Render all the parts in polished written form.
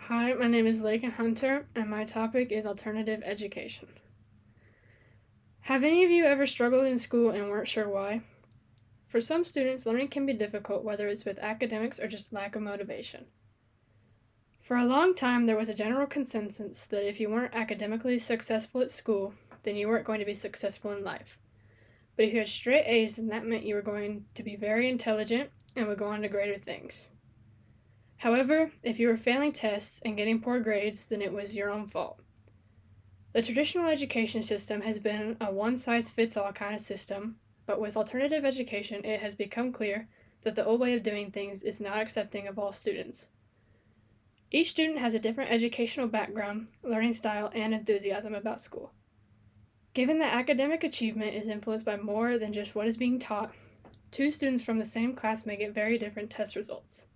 Hi, my name is Lakin Hunter, and my topic is alternative education. Have any of you ever struggled in school and weren't sure why? For some students, learning can be difficult, whether it's with academics or just lack of motivation. For a long time, there was a general consensus that if you weren't academically successful at school, then you weren't going to be successful in life. But if you had straight A's, then that meant you were going to be very intelligent and would go on to greater things. However, if you were failing tests and getting poor grades, then it was your own fault. The traditional education system has been a one-size-fits-all kind of system, but with alternative education, it has become clear that the old way of doing things is not accepting of all students. Each student has a different educational background, learning style, and enthusiasm about school. Given that academic achievement is influenced by more than just what is being taught, two students from the same class may get very different test results.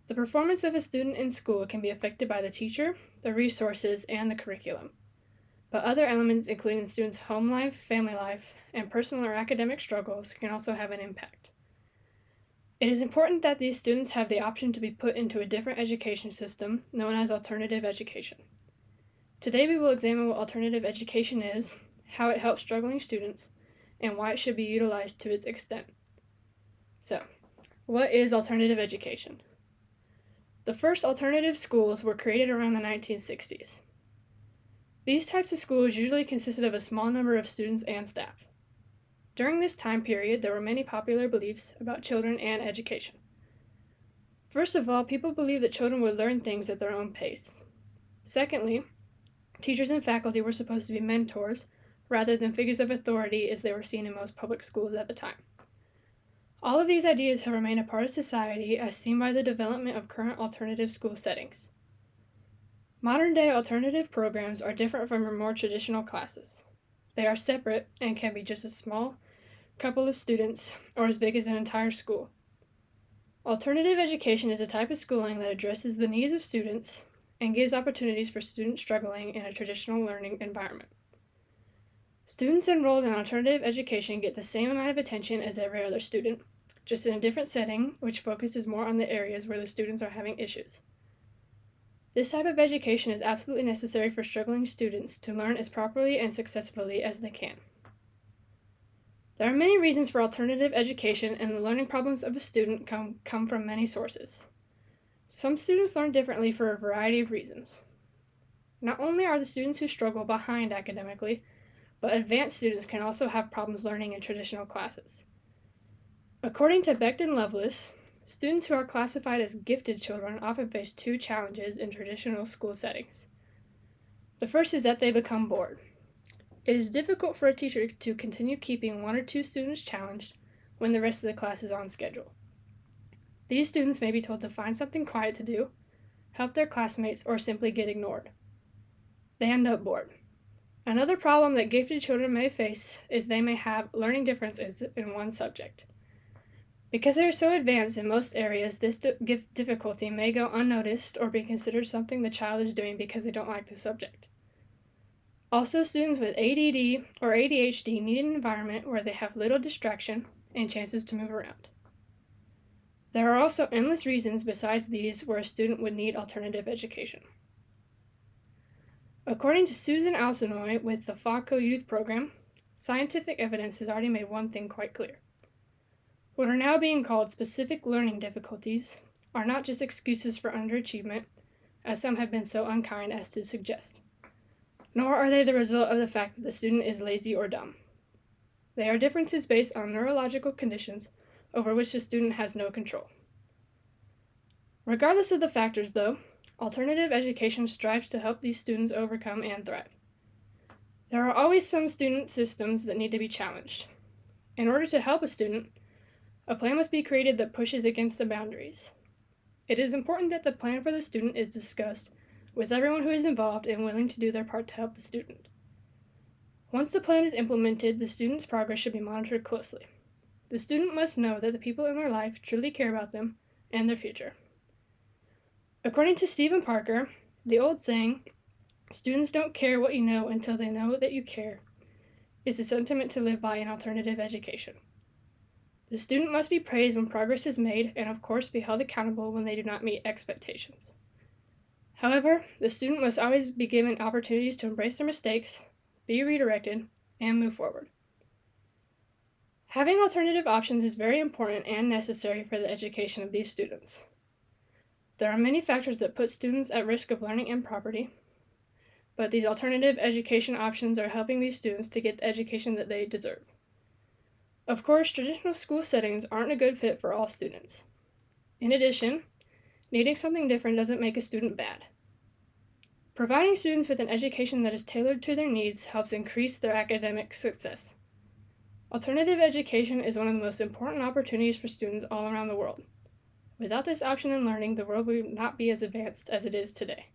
The performance of a student in school can be affected by the teacher, the resources, and the curriculum. But other elements, including the student's home life, family life, and personal or academic struggles, can also have an impact. It is important that these students have the option to be put into a different education system known as alternative education. Today we will examine what alternative education is, how it helps struggling students, and why it should be utilized to its extent. So, what is alternative education? The first alternative schools were created around the 1960s. These types of schools usually consisted of a small number of students and staff. During this time period, there were many popular beliefs about children and education. First of all, people believed that children would learn things at their own pace. Secondly, teachers and faculty were supposed to be mentors rather than figures of authority as they were seen in most public schools at the time. All of these ideas have remained a part of society as seen by the development of current alternative school settings. Modern-day alternative programs are different from your more traditional classes. They are separate and can be just a small couple of students or as big as an entire school. Alternative education is a type of schooling that addresses the needs of students and gives opportunities for students struggling in a traditional learning environment. Students enrolled in alternative education get the same amount of attention as every other student, just in a different setting, which focuses more on the areas where the students are having issues. This type of education is absolutely necessary for struggling students to learn as properly and successfully as they can. There are many reasons for alternative education, and the learning problems of a student come from many sources. Some students learn differently for a variety of reasons. Not only are the students who struggle behind academically, but advanced students can also have problems learning in traditional classes. According to Becht and Lovelace, students who are classified as gifted children often face two challenges in traditional school settings. The first is that they become bored. It is difficult for a teacher to continue keeping one or two students challenged when the rest of the class is on schedule. These students may be told to find something quiet to do, help their classmates, or simply get ignored. They end up bored. Another problem that gifted children may face is they may have learning differences in one subject. Because they are so advanced in most areas, this difficulty may go unnoticed or be considered something the child is doing because they don't like the subject. Also, students with ADD or ADHD need an environment where they have little distraction and chances to move around. There are also endless reasons besides these where a student would need alternative education. According to Susan Alsinoy with the FACO Youth Program, scientific evidence has already made one thing quite clear. What are now being called specific learning difficulties are not just excuses for underachievement, as some have been so unkind as to suggest, nor are they the result of the fact that the student is lazy or dumb. They are differences based on neurological conditions over which the student has no control. Regardless of the factors, though, alternative education strives to help these students overcome and thrive. There are always some student systems that need to be challenged. In order to help a student, a plan must be created that pushes against the boundaries. It is important that the plan for the student is discussed with everyone who is involved and willing to do their part to help the student. Once the plan is implemented, the student's progress should be monitored closely. The student must know that the people in their life truly care about them and their future. According to Stephen Parker, the old saying, "Students don't care what you know until they know that you care," is a sentiment to live by in alternative education. The student must be praised when progress is made and, of course, be held accountable when they do not meet expectations. However, the student must always be given opportunities to embrace their mistakes, be redirected, and move forward. Having alternative options is very important and necessary for the education of these students. There are many factors that put students at risk of learning improperly, but these alternative education options are helping these students to get the education that they deserve. Of course, traditional school settings aren't a good fit for all students. In addition, needing something different doesn't make a student bad. Providing students with an education that is tailored to their needs helps increase their academic success. Alternative education is one of the most important opportunities for students all around the world. Without this option in learning, the world would not be as advanced as it is today.